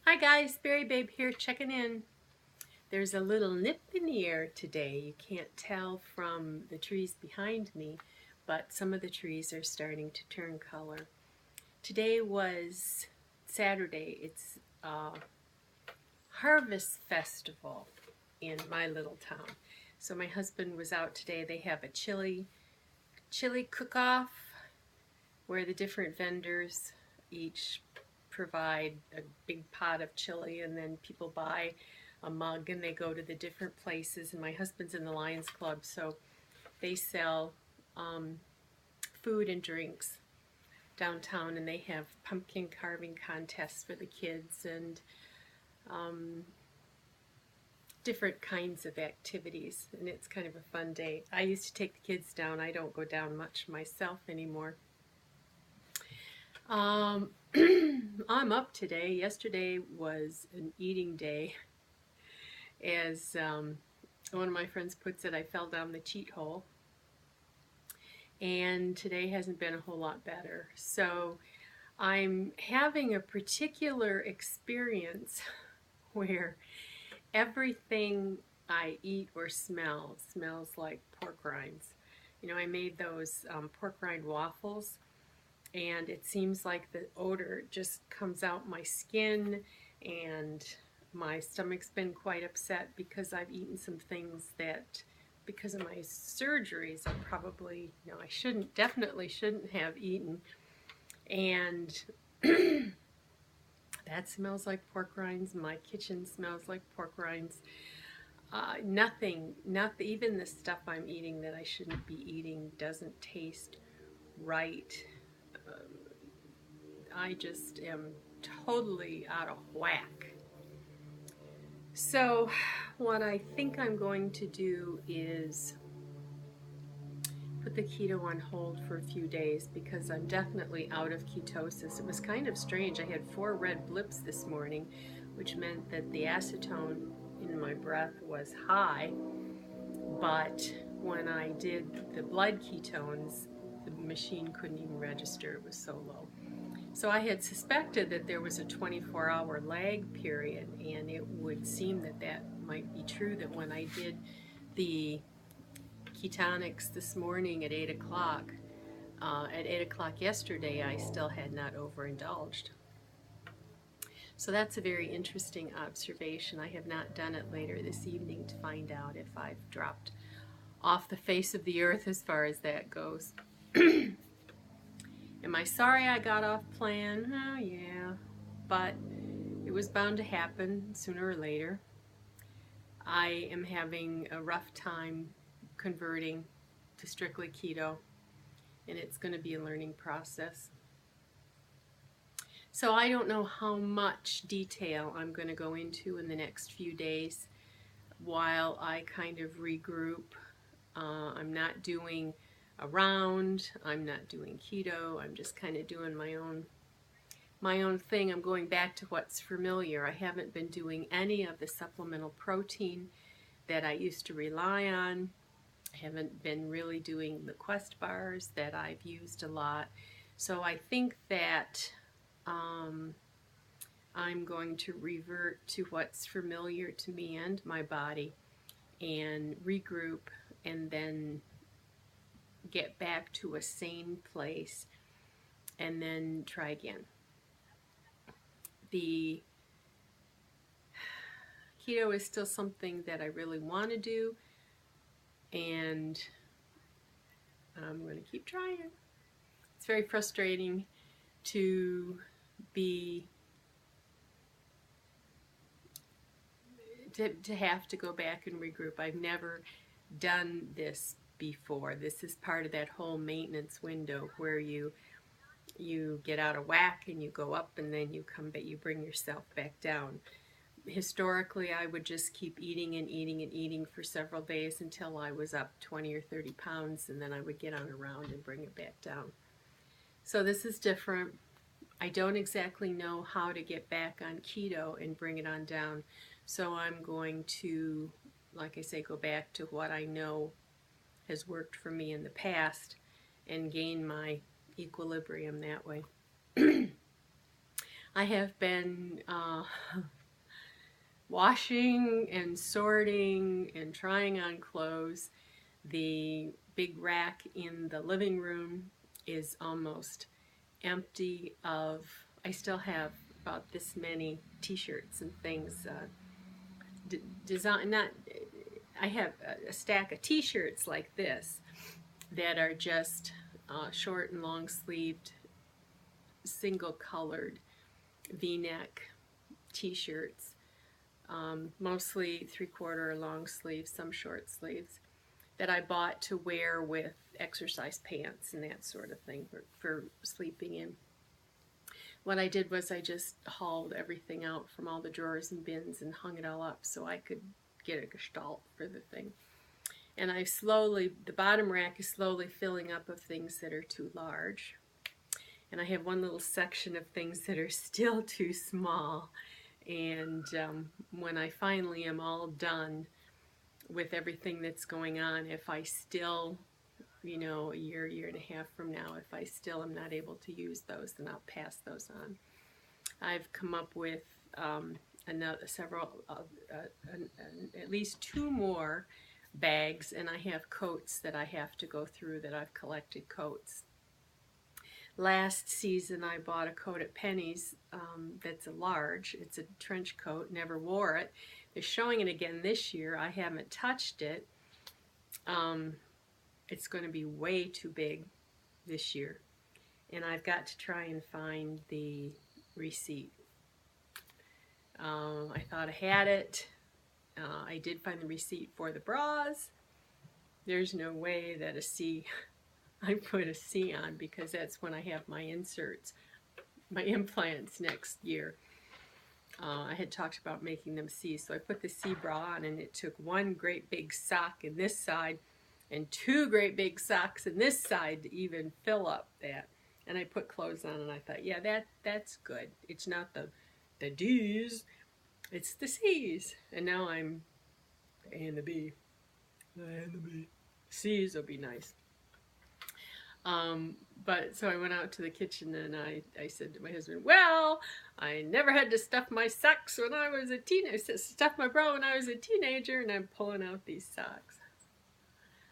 Hi guys, Berry Babe here checking in. There's a little nip in the air today. You can't tell from the trees behind me, but some of the trees are starting to turn color. Today was Saturday. It's Harvest Festival in my little town. So my husband was out today. They have a chili cook-off where the different vendors each provide a big pot of chili, and then people buy a mug and they go to the different places. And my husband's in the Lions Club, so they sell food and drinks downtown, and they have pumpkin carving contests for the kids and different kinds of activities, and it's kind of a fun day. I used to take the kids down. I don't go down much myself anymore. I'm up today. Yesterday was an eating day. As one of my friends puts it, I fell down the cheat hole. And today hasn't been a whole lot better. So I'm having a particular experience where everything I eat or smell smells like pork rinds. You know, I made those pork rind waffles, and it seems like the odor just comes out my skin, and my stomach's been quite upset because I've eaten some things that, because of my surgeries, I probably, I definitely shouldn't have eaten. And that smells like pork rinds. My kitchen smells like pork rinds. Nothing, even the stuff I'm eating that I shouldn't be eating doesn't taste right. I just am totally out of whack. So what I think I'm going to do is put the keto on hold for a few days, because I'm definitely out of ketosis. It was kind of strange. I had 4 red blips this morning, which meant that the acetone in my breath was high, but when I did the blood ketones, the machine couldn't even register. It was so low. So I had suspected that there was a 24-hour lag period, and it would seem that that might be true, that when I did the ketonics this morning at 8 o'clock, at 8 o'clock yesterday, I still had not overindulged. So that's a very interesting observation. I have not done it later this evening to find out if I've dropped off the face of the earth as far as that goes. Am I sorry I got off plan? Oh yeah, but it was bound to happen sooner or later. I am having a rough time converting to strictly keto, and it's going to be a learning process. So I don't know how much detail I'm going to go into in the next few days while I kind of regroup. I'm not doing a round, I'm not doing keto, I'm just kind of doing my own thing. I'm going back to what's familiar. I haven't been doing any of the supplemental protein that I used to rely on. I haven't been really doing the Quest bars that I've used a lot. So I think that I'm going to revert to what's familiar to me and my body and regroup, and then get back to a sane place, and then try again. The keto is still something that I really want to do, and I'm going to keep trying. It's very frustrating to be to have to go back and regroup. I've never done this before. This is part of that whole maintenance window where you get out of whack and you go up, and then you come back, you bring yourself back down. Historically, I would just keep eating and eating and eating for several days until I was up 20 or 30 pounds, and then I would get on a round and bring it back down. So this is different. I don't exactly know how to get back on keto and bring it on down. So I'm going to, like I say, go back to what I know has worked for me in the past and gain my equilibrium that way. I have been washing and sorting and trying on clothes. The big rack in the living room is almost empty of, I still have about this many t-shirts and things, design, not, I have a stack of t-shirts like this that are just short and long sleeved, single colored v-neck t-shirts, mostly 3/4 long sleeves, some short sleeves, that I bought to wear with exercise pants and that sort of thing for sleeping in. What I did was I just hauled everything out from all the drawers and bins and hung it all up so I could get a gestalt for the thing. And I slowly, the bottom rack is slowly filling up of things that are too large. And I have one little section of things that are still too small. And when I finally am all done with everything that's going on, if I still, you know, a year and a half from now, if I still am not able to use those, then I'll pass those on. I've come up with at least 2 more bags, and I have coats that I have to go through, that I've collected coats. Last season I bought a coat at Penny's that's a large. It's a trench coat, never wore it. They're showing it again this year. I haven't touched it. It's going to be way too big this year, and I've got to try and find the receipt. I thought I had it. I did find the receipt for the bras. There's no way that I put a C on, because that's when I have my inserts, my implants next year. I had talked about making them C, so I put the C bra on, and it took 1 great big sock in this side and 2 great big socks in this side to even fill up that. And I put clothes on, and I thought, yeah, that's good. It's not the D's, it's the C's. And now I'm the A and the B. The A and the B. C's will be nice. But so I went out to the kitchen, and I said to my husband, well, I never had to stuff my socks when I was a teenager, stuff my bra when I was a teenager, and I'm pulling out these socks.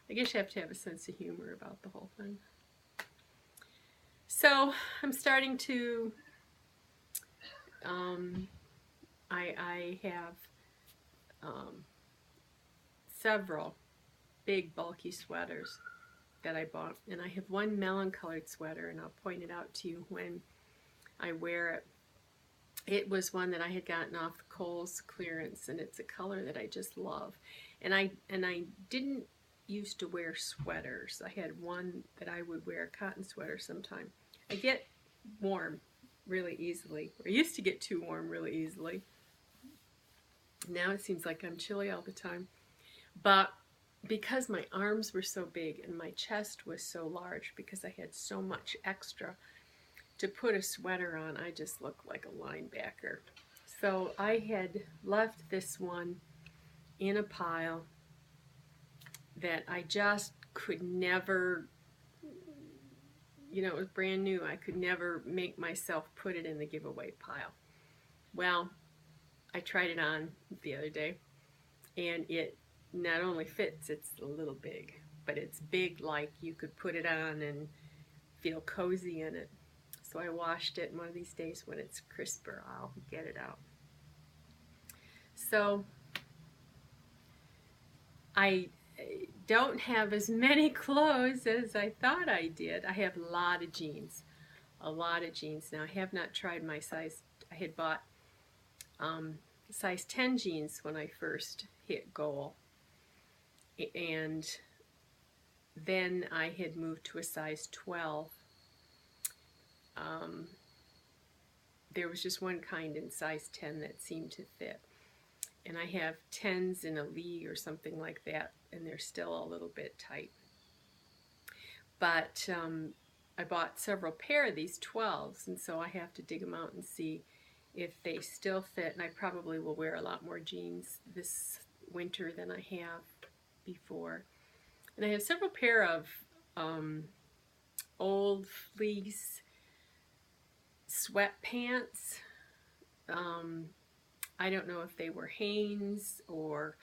I guess you have to have a sense of humor about the whole thing. So I'm starting to, I have several big bulky sweaters that I bought, and I have one melon colored sweater, and I'll point it out to you when I wear it. It was one that I had gotten off the Kohl's clearance, and it's a color that I just love. And I didn't used to wear sweaters. I had one that I would wear, a cotton sweater sometime. I get warm really easily. I used to get too warm really easily. Now it seems like I'm chilly all the time. But because my arms were so big and my chest was so large, because I had so much extra to put a sweater on, I just looked like a linebacker. So I had left this one in a pile that I just could never, you know, it was brand new. I could never make myself put it in the giveaway pile. Well, I tried it on the other day, and it not only fits, it's a little big, but it's big like you could put it on and feel cozy in it. So I washed it, and one of these days when it's crisper, I'll get it out. So I don't have as many clothes as I thought I did. I have a lot of jeans. Now, I have not tried my size. I had bought size 10 jeans when I first hit goal, and then I had moved to a size 12. There was just one kind in size 10 that seemed to fit. And I have 10s in a Lee or something like that, and they're still a little bit tight. But I bought several pair of these 12s, and so I have to dig them out and see if they still fit. And I probably will wear a lot more jeans this winter than I have before. And I have several pair of old fleece sweatpants I don't know if they were Hanes or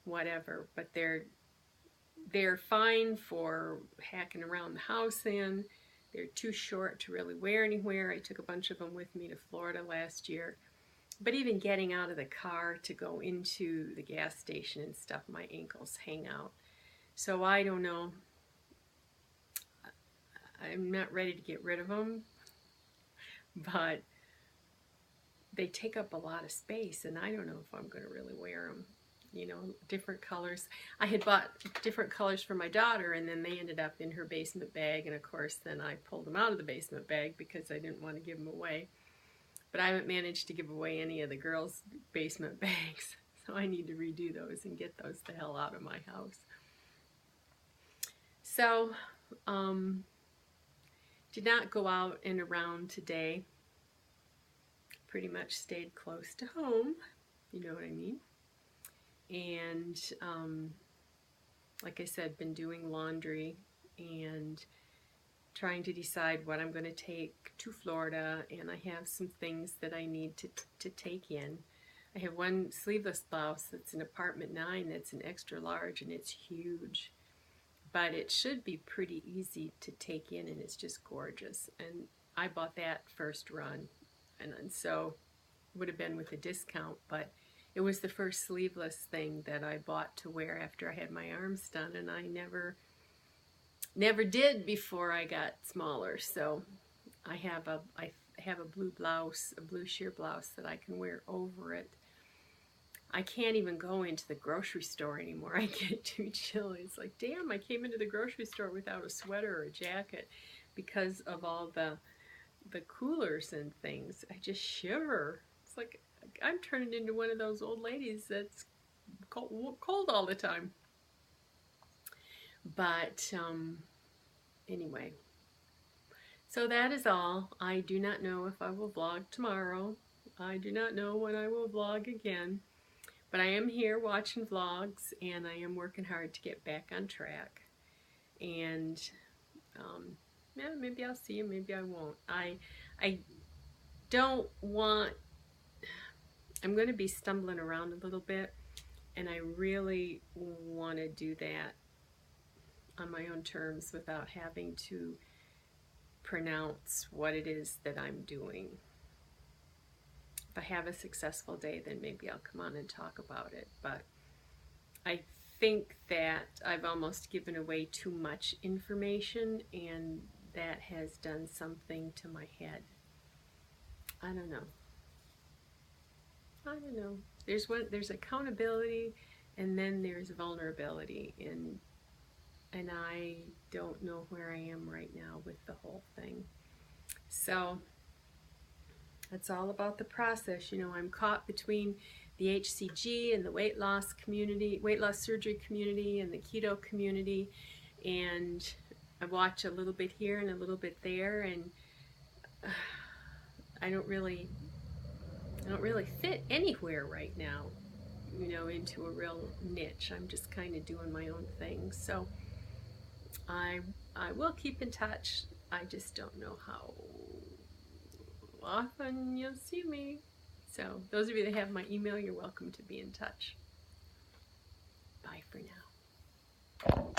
whatever, but they're fine for hacking around the house in. They're too short to really wear anywhere. I took a bunch of them with me to Florida last year. But even getting out of the car to go into the gas station and stuff, my ankles hang out. So I don't know. I'm not ready to get rid of them, but they take up a lot of space, and I don't know if I'm going to really wear them. You know, different colors. I had bought different colors for my daughter, and then they ended up in her basement bag, and of course then I pulled them out of the basement bag because I didn't want to give them away. But I haven't managed to give away any of the girls' basement bags, so I need to redo those and get those the hell out of my house. So, did not go out and around today. Pretty much stayed close to home, you know what I mean. And like I said, been doing laundry and trying to decide what I'm going to take to Florida, and I have some things that I need to take in. I have one sleeveless blouse that's an apartment 9 that's an extra large, and it's huge, but it should be pretty easy to take in, and it's just gorgeous. And I bought that first run, and so it would have been with a discount, but it was the first sleeveless thing that I bought to wear after I had my arms done, and I never did before I got smaller. So I have a blue blouse, a blue sheer blouse that I can wear over it. I can't even go into the grocery store anymore. I get too chilly. It's like, damn, I came into the grocery store without a sweater or a jacket because of all the coolers and things. I just shiver. It's like I'm turning into one of those old ladies that's cold all the time. But anyway, so that is all. I do not know if I will vlog tomorrow. I do not know when I will vlog again. But I am here watching vlogs, and I am working hard to get back on track. And yeah, maybe I'll see you, maybe I won't. I don't want, I'm going to be stumbling around a little bit, and I really want to do that on my own terms without having to pronounce what it is that I'm doing. If I have a successful day, then maybe I'll come on and talk about it. But I think that I've almost given away too much information, and that has done something to my head. I don't know. There's accountability, and then there's vulnerability, and I don't know where I am right now with the whole thing. So it's all about the process. You know, I'm caught between the HCG and the weight loss community, weight loss surgery community, and the keto community, and I watch a little bit here and a little bit there, and I don't really fit anywhere right now, you know, into a real niche. I'm just kind of doing my own thing. So I will keep in touch. I just don't know how often you'll see me. So those of you that have my email, you're welcome to be in touch. Bye for now.